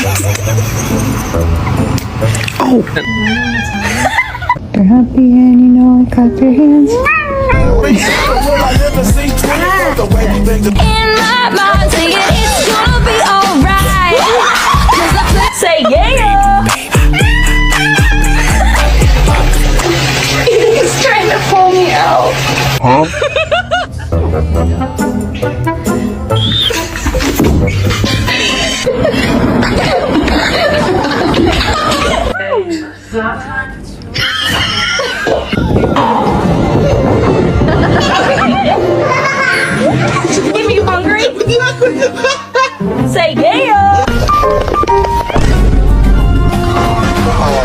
Oh! You're happy and you know I clap your hands. In my mind, saying it's gonna be alright. Say yeah. He's trying to pull me out. Give me hungry?